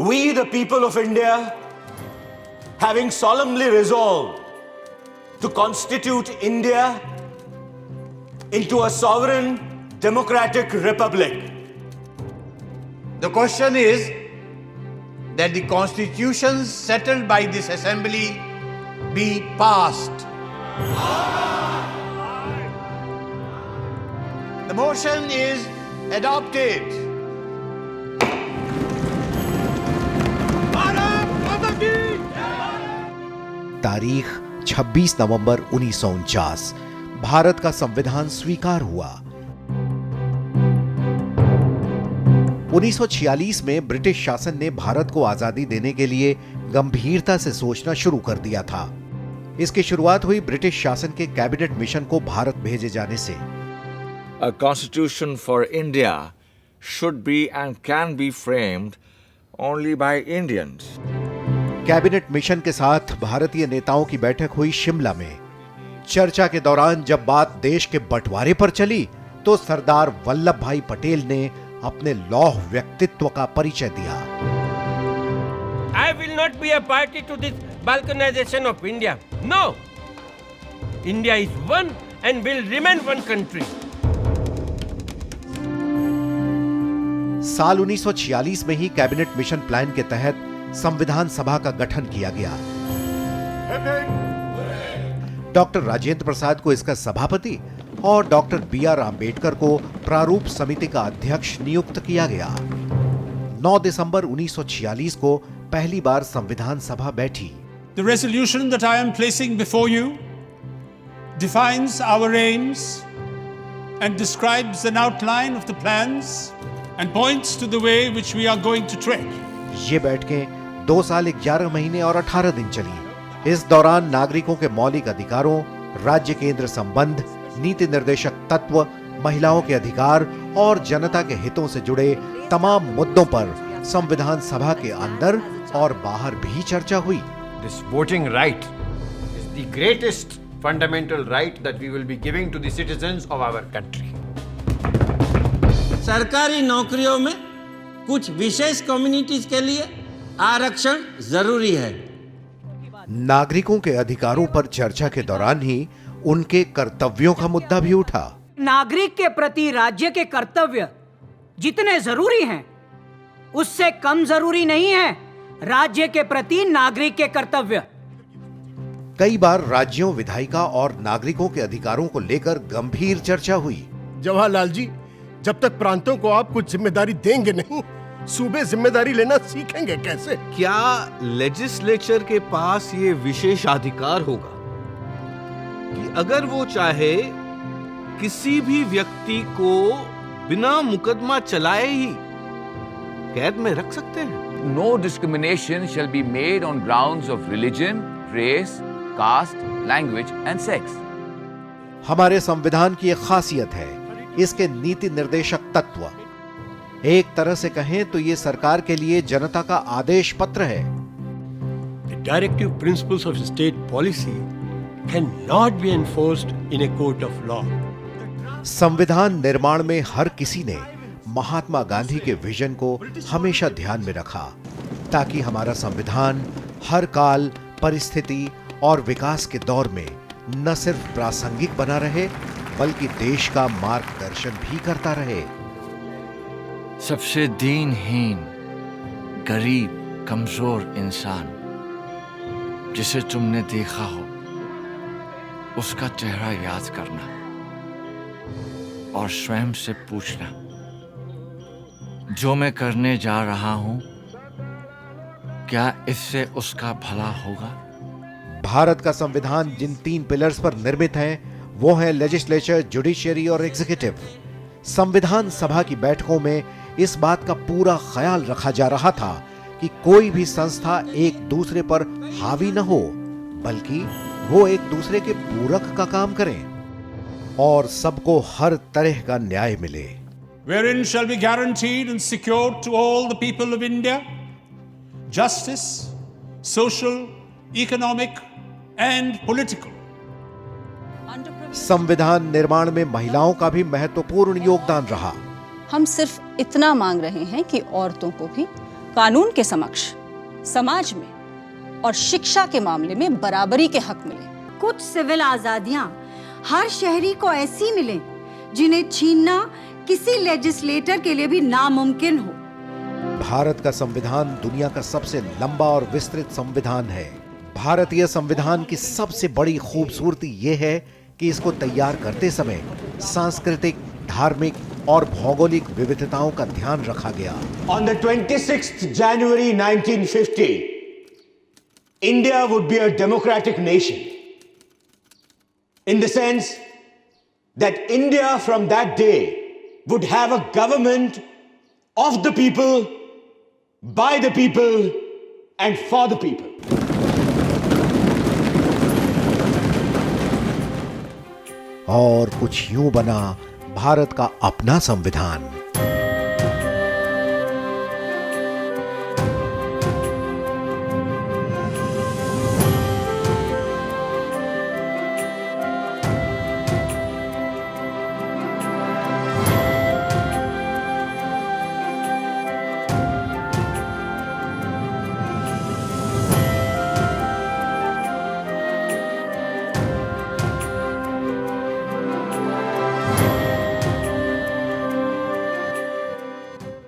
We, the people of India, having solemnly resolved to constitute India into a sovereign democratic republic. The question is that the constitutions settled by this assembly be passed. The motion is adopted. तारीख 26 नवंबर 1949 भारत का संविधान स्वीकार हुआ। 1946 में British शासन ने भारत को आजादी देने के लिए गंभीरता से सोचना शुरू कर दिया था। इसकी शुरुआत हुई ब्रिटिश शासन के कैबिनेट मिशन को भारत भेजे जाने से। A constitution for India should be and can be framed only by Indians. Cabinet mission के साथ भारतीय नेताओं की बैठक हुई शिमला में। चर्चा के दौरान जब बात देश के बंटवारे पर चली तो सरदार वल्लभ भाई पटेल ने अपने लौह व्यक्तित्व का परिचय दिया। I will not be a party to this balkanization of India. No. India is one and will remain one country. साल 1946 में ही कैबिनेट मिशन प्लान के तहत संविधान सभा का गठन किया गया। डॉक्टर राजेंद्र प्रसाद को इसका सभापति और डॉक्टर बी.आर. आंबेडकर को प्रारूप समिति का अध्यक्ष नियुक्त किया गया। 9 दिसंबर 1946 को पहली बार संविधान सभा बैठी। The resolution that I am placing before you defines our aims and describes an outline of the plans and points to the way which we are going to tread. ये बैठकें 2 साल 11 महीने और 18 दिन चली। इस दौरान नागरिकों के मौलिक अधिकारों, राज्य केंद्र संबंध, नीति निर्देशक तत्व, महिलाओं के अधिकार और जनता के हितों से जुड़े तमाम मुद्दों पर संविधान सभा के अंदर और बाहर भी चर्चा हुई। This voting right is the greatest fundamental right that we will be giving to the citizens of our country. सरकारी नौकरियों में कुछ विशेष कम्युनिटीज के लिए आरक्षण जरूरी है। नागरिकों के अधिकारों पर चर्चा के दौरान ही उनके कर्तव्यों का मुद्दा भी उठा। नागरिक के प्रति राज्य के कर्तव्य जितने जरूरी हैं, उससे कम जरूरी नहीं है राज्य के प्रति नागरिक के कर्तव्य। कई बार राज्यों, विधायिका और नागरिकों के अधिकारों को लेकर गंभीर चर्चा हुई। जवाहरलाल जी, जब तक प्रांतों को आप कुछ जिम्मेदारी देंगे नहीं, सूबे जिम्मेदारी लेना सीखेंगे कैसे? क्या लेजिस्लेचर के पास ये विशेषाधिकार होगा कि अगर वो चाहे किसी भी व्यक्ति को बिना मुकदमा चलाए ही कैद में रख सकते हैं? No discrimination shall be made on grounds of religion, race, caste, language and sex. हमारे संविधान की एक खासियत है इसके नीति निर्देशक तत्व। एक तरह से कहें तो ये सरकार के लिए जनता का आदेश पत्र है। The directive principles of state policy cannot be enforced in a court of law. संविधान निर्माण में हर किसी ने महात्मा गांधी के विजन को हमेशा ध्यान में रखा ताकि हमारा संविधान हर काल, परिस्थिति और विकास के दौर में न सिर्फ प्रासंगिक बना रहे बल्कि देश का मार्गदर्शन भी करता रहे। सबसे दीनहीन, गरीब, कमजोर इंसान जिसे तुमने देखा हो उसका चेहरा याद करना और स्वयं से पूछना, जो मैं करने जा रहा हूं क्या इससे उसका भला होगा? भारत का संविधान जिन 3 पिलर्स पर निर्मित है वो है लेजिस्लेचर, जुडिशियरी और एग्जीक्यूटिव। संविधान सभा की बैठकों में इस बात का पूरा ख्याल रखा जा रहा था कि कोई भी संस्था एक दूसरे पर हावी न हो बल्कि वो एक दूसरे के पूरक का काम करें और सबको हर तरह का न्याय मिले। Wherein shall be guaranteed and secured to all the people of India justice, social, economic and political. संविधान निर्माण में महिलाओं का भी महत्वपूर्ण योगदान रहा। हम सिर्फ इतना मांग रहे हैं कि औरतों को भी कानून के समक्ष, समाज में और शिक्षा के मामले में बराबरी के हक मिले। कुछ सिविल आजादियां हर शहरी को ऐसी मिले जिन्हें छीनना किसी लेजिस्लेटर के लिए भी नामुमकिन हो। भारत का संविधान दुनिया का सबसे लंबा और विस्तृत संविधान है। भारतीय संविधान की सबसे बड़ी खूबसूरती यह है कि इसको तैयार करते समय सांस्कृतिक, धार्मिक और भौगोलिक विविधताओं का ध्यान रखा गया। On the 26th January 1950, India would be a democratic nation. In the sense that India from that day would have a government of the people, by the people, and for the people. और कुछ यूं बना भारत का अपना संविधान।